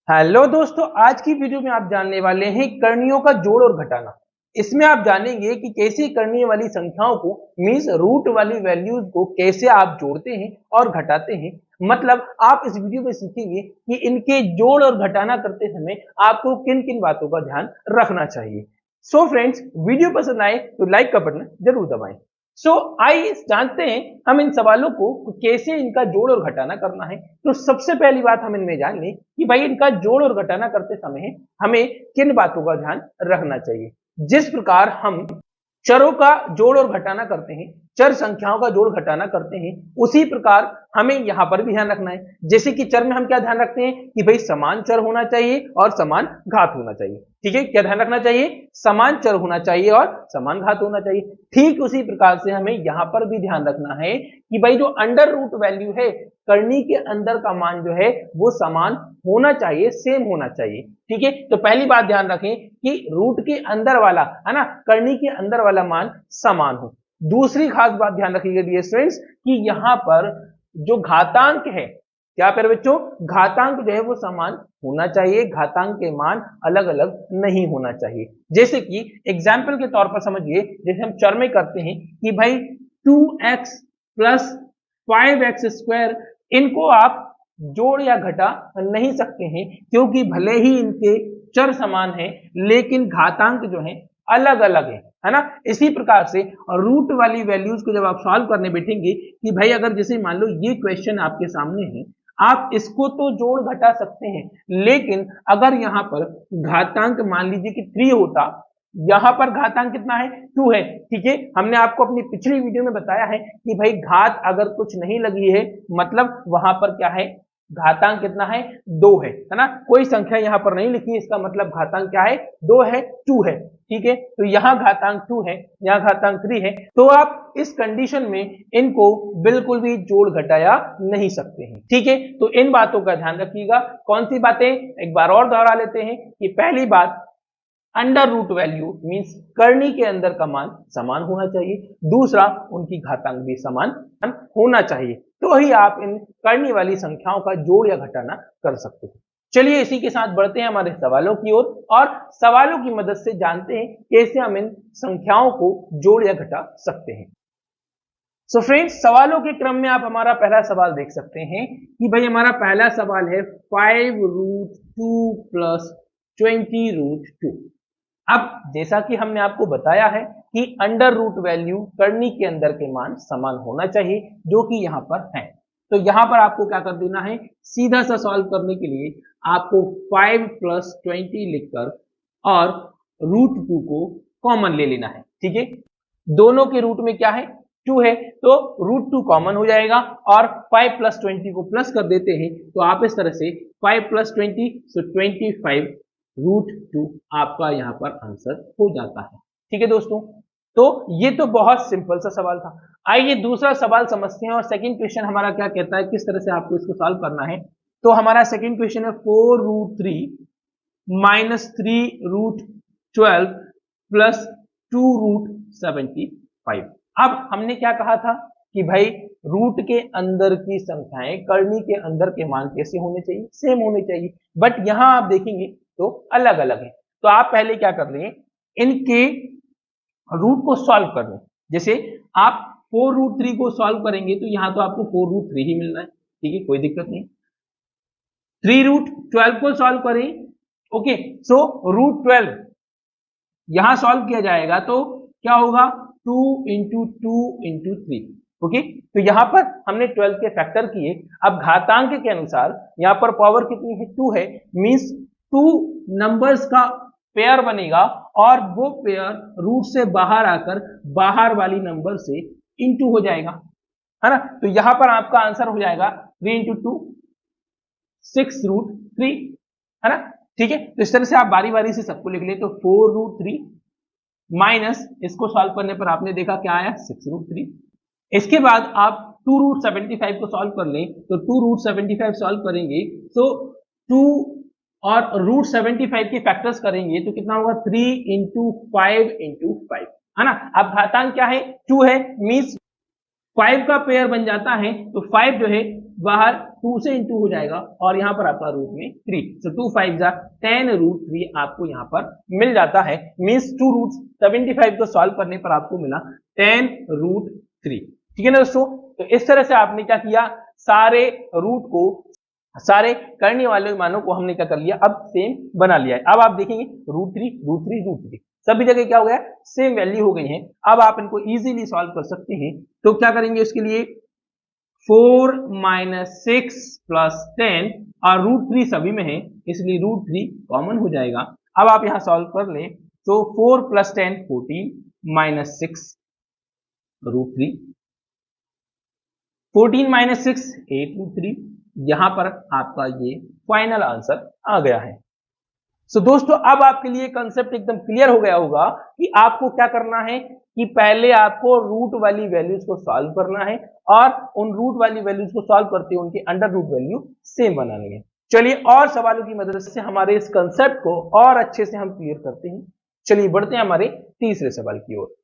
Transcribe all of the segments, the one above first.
Hello दोस्तों, आज की वीडियो में आप जानने वाले हैं कर्णियों का जोड़ और घटाना। इसमें आप जानेंगे कि कैसे कर्णीय वाली संख्याओं को मींस रूट वाली वैल्यूज को कैसे आप जोड़ते हैं और घटाते हैं। मतलब आप इस वीडियो में सीखेंगे कि इनके जोड़ और घटाना करते समय आपको किन किन बातों का ध्यान रखना चाहिए। सो फ्रेंड्स, वीडियो पसंद आए तो लाइक का बटन जरूर दबाएं। आइए जानते हैं हम इन सवालों को कैसे इनका जोड़ और घटाना करना है। तो सबसे पहली बात हम इनमें जान लें कि भाई इनका जोड़ और घटाना करते समय हमें किन बातों का ध्यान रखना चाहिए। जिस प्रकार हम चरों का जोड़ और घटाना करते हैं, चर संख्याओं का जोड़ घटाना करते हैं, उसी प्रकार हमें यहां पर भी ध्यान रखना है। जैसे कि चर में हम क्या ध्यान रखते हैं कि भाई समान चर होना चाहिए और समान घात होना चाहिए। ठीक है, क्या ध्यान रखना चाहिए? समान चर होना चाहिए और समान घात होना चाहिए। ठीक उसी प्रकार से हमें यहां पर भी ध्यान रखना है कि भाई जो अंडर रूट वैल्यू है, करनी के अंदर का मान जो है वो समान होना चाहिए, सेम होना चाहिए। ठीक है, तो पहली बात ध्यान रखें कि रूट के अंदर वाला है ना, करनी के अंदर वाला मान समान हो। दूसरी खास बात ध्यान रखिएगा डियर स्टूडेंट्स कि यहां पर जो घातांक है, क्या पर बच्चों, घातांक जो है वो समान होना चाहिए, घातांक के मान अलग अलग नहीं होना चाहिए। जैसे कि एग्जाम्पल के तौर पर समझिए, जैसे हम चर में करते हैं कि भाई 2x प्लस 5x स्क्वायर, इनको आप जोड़ या घटा नहीं सकते हैं क्योंकि भले ही इनके चर समान है लेकिन घातांक जो है अलग अलग है ना। इसी प्रकार से रूट वाली वैल्यूज को जब आप सॉल्व करने बैठेंगे कि भाई अगर जैसे मान लो ये क्वेश्चन आपके सामने है, आप इसको तो जोड़ घटा सकते हैं, लेकिन अगर यहां पर घातांक मान लीजिए कि 3 होता, यहां पर घातांक कितना है? 2 है। ठीक है, हमने आपको अपनी पिछली वीडियो में बताया है कि भाई घात अगर कुछ नहीं लगी है मतलब वहां पर क्या है, घातांक कितना है? 2 है ना। कोई संख्या यहां पर नहीं लिखी, इसका मतलब घातांक क्या है? 2 है, 2 है। ठीक है, तो यहां घातांक 2 है, यहां घातांक 3 है, तो आप इस कंडीशन में इनको बिल्कुल भी जोड़ घटाया नहीं सकते हैं। ठीक है, तो इन बातों का ध्यान रखिएगा। कौन सी बातें? एक बार और दोहरा लेते हैं कि पहली बात, अंडर रूट वैल्यू मींस करनी के अंदर का मान समान होना चाहिए। दूसरा, उनकी घातांक भी समान होना चाहिए, तो ही आप इन करनी वाली संख्याओं का जोड़ या घटाना कर सकते हैं। चलिए इसी के साथ बढ़ते हैं हमारे सवालों की ओर और सवालों की मदद से जानते हैं कैसे हम इन संख्याओं को जोड़ या घटा सकते हैं। सो फ्रेंड्स, सवालों के क्रम में आप हमारा पहला सवाल देख सकते हैं कि भाई हमारा पहला सवाल है 5√2 प्लस 20√2। अब जैसा कि हमने आपको बताया है कि अंडर रूट वैल्यू करनी के अंदर के मान समान होना चाहिए, जो कि यहां पर है। तो यहां पर आपको क्या कर देना है, सीधा सा सॉल्व करने के लिए आपको 5 प्लस 20 लिखकर और √2 को कॉमन ले लेना है। ठीक है, दोनों के रूट में क्या है? 2 है, तो √2 कॉमन हो जाएगा और 5 प्लस 20 को प्लस कर देते हैं, तो आप इस तरह से 5 प्लस 20 सो 25√2 आपका यहां पर आंसर हो जाता है। ठीक है दोस्तों, तो ये तो बहुत सिंपल सा सवाल था। आइए दूसरा सवाल समझते हैं और सेकंड क्वेश्चन हमारा क्या कहता है, किस तरह से आपको इसको सॉल्व करना है। तो हमारा सेकंड क्वेश्चन है 4√3 माइनस 3√12 प्लस 2√75। अब हमने क्या कहा था कि भाई रूट के अंदर की संख्याएं करनी के अंदर के मान कैसे होने चाहिए? सेम होने चाहिए, बट यहां आप देखेंगे तो अलग अलग है। तो आप पहले क्या कर लें, इनके रूट को सॉल्व कर लें। जैसे आप 4√3 को सॉल्व करेंगे तो यहां तो आपको 4√3 ही मिलना है। ठीक है, कोई दिक्कत नहीं। 3√12 को सॉल्व करें, ओके, सो √12 यहां सॉल्व किया जाएगा तो क्या होगा? 2 इंटू 2 इंटू 3। ओके, तो यहां पर हमने 12 के फैक्टर किए। अब घातांक के अनुसार यहां पर पावर कितनी है? 2 है, मींस 2 नंबर्स का पेयर बनेगा और वो पेयर रूट से बाहर आकर बाहर वाली नंबर से इंटू हो जाएगा, है ना। तो यहां पर आपका आंसर हो जाएगा 3 इंटू 2 6√3, है ना। ठीक है, तो इस तरह से आप बारी बारी से सबको लिख ले। तो 4√3 माइनस इसको सॉल्व करने पर आपने देखा क्या आया? 6√3। इसके बाद आप 2√75 को सॉल्व कर लें, तो 2√75 सॉल्व करेंगे तो 2 और √75 के फैक्टर्स करेंगे तो कितना होगा? 3 इंटू 5 इंटू 5, है ना। अब घातांक क्या है? 2 है, मीन्स 5 का पेयर बन जाता है तो 5 जो है बाहर 2 से इंटू हो जाएगा और यहाँ पर आपका रूट में 3, so 2 5 जा 10 रूट 3 आपको यहाँ पर मिल जाता है। मीन्स 2 रूट 75 को सॉल्व करने पर आपको मिला 10 रूट 3। ठीक है ना दोस्तों, तो इस तरह से आपने क्या किया, सारे रूट को, सारे करने वाले मानों को हमने क्या कर लिया, अब सेम बना लिया है। अब आप देखेंगे रूट 3 रूट 3 रूट 3 सभी जगह क्या हो गया, सेम वैल्यू हो गई है। अब आप इनको इजीली सॉल्व कर सकते हैं। तो क्या करेंगे उसके लिए, 4 - 6 + 10 और रूट 3 सभी में है इसलिए रूट 3 कॉमन हो जाएगा। अब आप यहां सॉल्व कर लें तो 4 + 10 14 - 6 रूट 3, 14 - 6 8 रूट 3। यहां पर आपका ये फाइनल आंसर आ गया है। सो दोस्तों अब आपके लिए कंसेप्ट एकदम क्लियर हो गया होगा कि आपको क्या करना है कि पहले आपको रूट वाली वैल्यूज को सॉल्व करना है और उन रूट वाली वैल्यूज को सॉल्व करते हुए उनके अंडर रूट वैल्यू सेम बनानी है। चलिए और सवालों की मदद से हमारे इस कंसेप्ट को और अच्छे से हम क्लियर करते हैं। चलिए बढ़ते हैं हमारे तीसरे सवाल की ओर।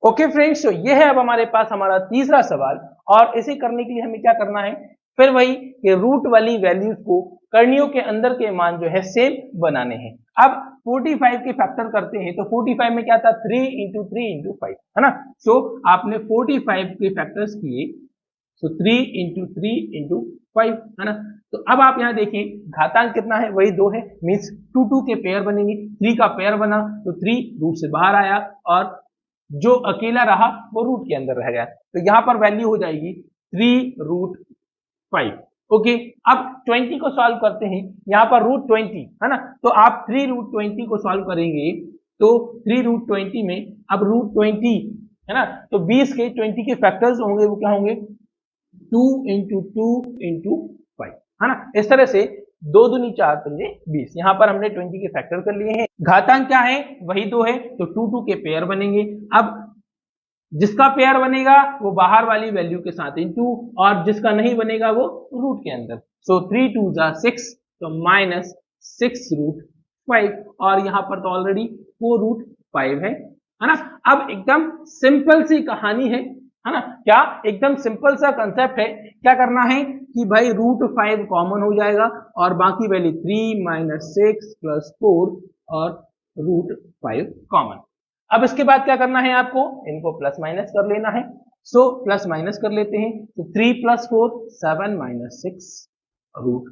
ओके फ्रेंड्स, तो ये है अब हमारे पास हमारा तीसरा सवाल और इसे करने के लिए हमें क्या करना है, फिर वही कि रूट वाली वैल्यूज को करणियों के अंदर के मान जो है सेम बनाने हैं। अब 45 के फैक्टर करते हैं तो 45 में क्या था, 3 × 3 × 5 है ना। सो आपने 45 के फैक्टर्स किए, सो 3 × 3 × 5 है ना। तो अब आप यहाँ देखिए घातांक कितना है, वही 2 है। मीन्स 2 2 के पेयर बनेंगे, 3 का पेयर बना तो 3 रूट से बाहर आया और जो अकेला रहा वो रूट के अंदर रह गया। तो यहाँ पर वैल्यू हो जाएगी 3 रूट 5। ओके, अब 20 को सॉल्व करते हैं, यहाँ पर रूट 20 है ना। तो आप 3 रूट 20 को सॉल्व करेंगे तो 3 रूट 20 में अब रूट 20 है ना, तो 20 के 20 के फैक्टर्स होंगे, वो क्या होंगे, 2 × 2 × 5 है ना। इस तरह से 2 दूनी 4 पंजे 20, यहाँ पर हमने 20 के फैक्टर कर लिए हैं। घातांक क्या है, वही 2 है तो 2 2 के पेयर बनेंगे। अब जिसका पेयर बनेगा वो बाहर वाली वैल्यू के साथ इंटू और जिसका नहीं बनेगा वो रूट के अंदर। सो 3 2 जा 6 तो -6 रूट 5 और यहाँ पर तो ऑलरेडी 4 रूट 5 है ना। अब एकदम सिंपल सी कहानी है ना, क्या एकदम सिंपल सा कंसेप्ट है। क्या करना है कि भाई रूट 5 कॉमन हो जाएगा और बाकी वैल्यू 3 - 6 + 4 और रूट 5 कॉमन। अब इसके बाद क्या करना है आपको, इनको प्लस माइनस कर लेना है। सो प्लस माइनस कर लेते हैं तो 3 + 4 7 - 6 रूट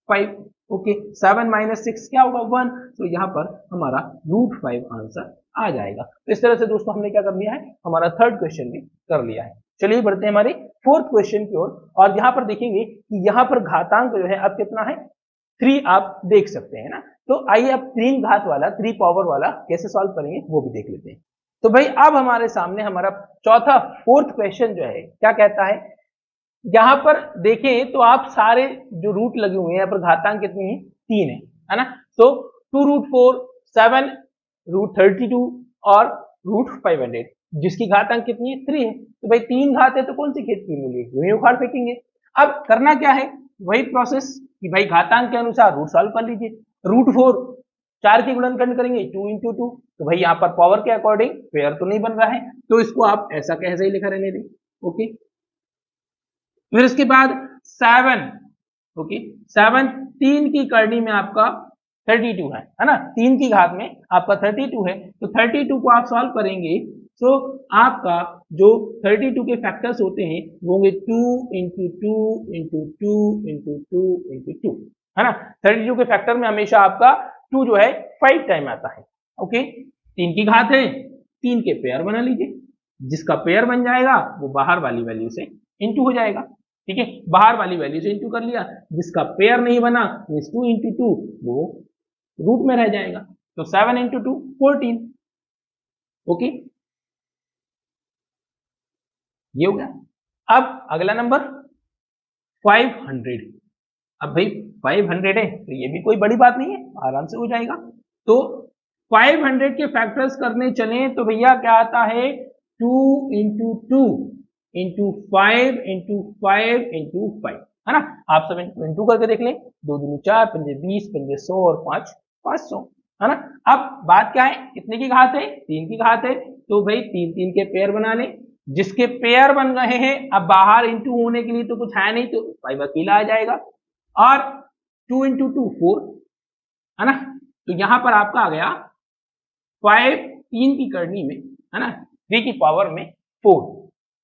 5। ओके, 7 - 6 क्या होगा 1, तो यहाँ पर हमारा रूट 5 आंसर आ जाएगा। तो इस तरह से दोस्तों हमने क्या कर लिया है, हमारा थर्ड क्वेश्चन भी कर लिया है। चलिए बढ़ते हैं हमारे फोर्थ क्वेश्चन की ओर और यहाँ पर देखेंगे कि यहाँ पर घातांक जो है अब कितना है, 3 आप देख सकते हैं ना। तो आइए अब 3 घात वाला 3 पावर वाला कैसे सॉल्व करेंगे वो भी देख लेते हैं। तो भाई अब हमारे सामने हमारा चौथा फोर्थ क्वेश्चन जो है क्या कहता है, यहां पर देखें तो आप सारे जो रूट लगे हुए हैं यहाँ पर घातांक कितनी है, 3 है ना। तो 2 रूट 4 7 रूट 32 और रूट 500 जिसकी घातांक कितनी है, 3 है। तो भाई 3 घात है तो कौन सी खेत की मूली है, यूं ही उखाड़ फेंकेंगे। अब करना क्या है, वही प्रोसेस कि भाई घातांक के अनुसार रूट सॉल्व कर लीजिए। रूट 4 4 की गुणनखंड करेंगे 2 × 2, तो भाई यहाँ पर पावर के अकॉर्डिंग पेयर तो नहीं बन रहा है तो इसको आप ऐसा कैसे ही लिखा रहने दें। ओके, फिर इसके बाद 7, ओके 7 3 की करनी में आपका 32 है ना, 3 की घात में आपका 32 है तो 32 को आप सॉल्व करेंगे तो आपका जो 32 के फैक्टर्स होते हैं वो होंगे 2 × 2 × 2 × 2 × 2 है ना। 32 के फैक्टर में हमेशा आपका 2 जो है 5 टाइम आता है। ओके, 3 की घात है, 3 के पेयर बना लीजिए, जिसका पेयर बन जाएगा वो बाहर वाली वैल्यू से इंटू हो जाएगा। ठीक है, बाहर वाली वैल्यू से इंटू कर लिया, जिसका पेयर नहीं बना मींस 2 × 2 वो रूट में रह जाएगा। तो 7 × 2 14। ओके, ये हो गया। अब अगला नंबर 500। अब भाई 500 है तो ये भी कोई बड़ी बात नहीं है, आराम से हो जाएगा। तो 500 के फैक्टर्स करने चले तो भैया क्या आता है, 2 × 2 × 5 × 5 × 5 है ना। आप सब इंटू करके देख लें, 2 दूनी 4 पंजे 20 पंजे 100 और 5 500 है ना। अब बात क्या है, कितने की घात है, 3 की घात है तो भाई 3 3 के पेयर बना लें, जिसके पेयर बन गए हैं, अब बाहर इंटू होने के लिए तो कुछ है नहीं, तो 5 अकेला आ जाएगा, और 2 इंटू 2 4, है ना। तो यहां पर आपका आ गया 5 3 की करनी में, है ना, 3 की पावर में 4।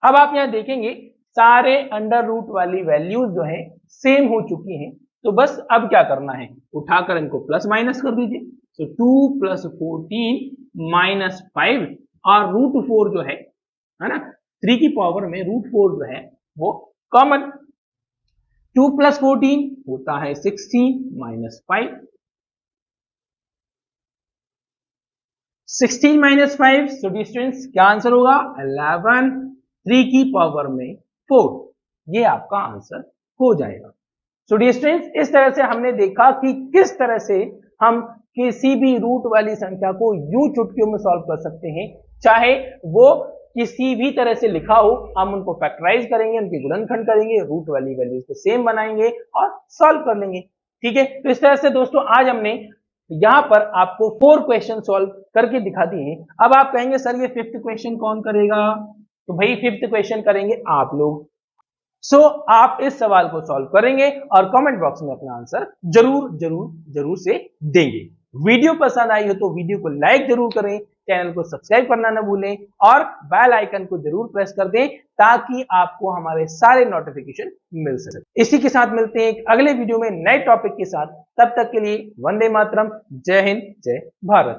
अब आप यहां देखेंगे सारे अंडर रूट वाली वैल्यूज जो है सेम हो चुकी हैं, तो बस अब क्या करना है, उठाकर इनको प्लस माइनस कर दीजिए। तो 2 प्लस 14 माइनस 5, और रूट 4 जो है ना, 3 की पावर में रूट 4 जो है वो कॉमन। 2 प्लस 14 होता है 16 माइनस 5, 16 माइनस 5, सो डिस्टेंस क्या आंसर होगा 11, 3 की पावर में 4, ये आपका आंसर हो जाएगा। सो डिस्टेंस इस तरह से हमने देखा कि किस तरह से हम किसी भी रूट वाली संख्या को यूं चुटकियों में सॉल्व कर सकते हैं, चाहे वो किसी भी तरह से लिखा हो, हम उनको फैक्टराइज करेंगे, उनके गुणनखंड करेंगे, रूट वाली वैल्यूज को सेम बनाएंगे और सॉल्व कर लेंगे। ठीक है, तो इस तरह से दोस्तों आज हमने यहां पर आपको 4 क्वेश्चन सॉल्व करके दिखा दिए हैं। अब आप कहेंगे सर ये 5th क्वेश्चन कौन करेगा, तो भाई 5th क्वेश्चन करेंगे आप लोग। सो आप इस सवाल को सॉल्व करेंगे और कमेंट बॉक्स में अपना आंसर जरूर जरूर जरूर से देंगे। वीडियो पसंद आई हो तो वीडियो को लाइक जरूर करें, चैनल को सब्सक्राइब करना न भूलें और बेल आइकन को जरूर प्रेस कर दें ताकि आपको हमारे सारे नोटिफिकेशन मिल सके। इसी के साथ मिलते हैं एक अगले वीडियो में नए टॉपिक के साथ, तब तक के लिए वंदे मातरम, जय हिंद, जय भारत।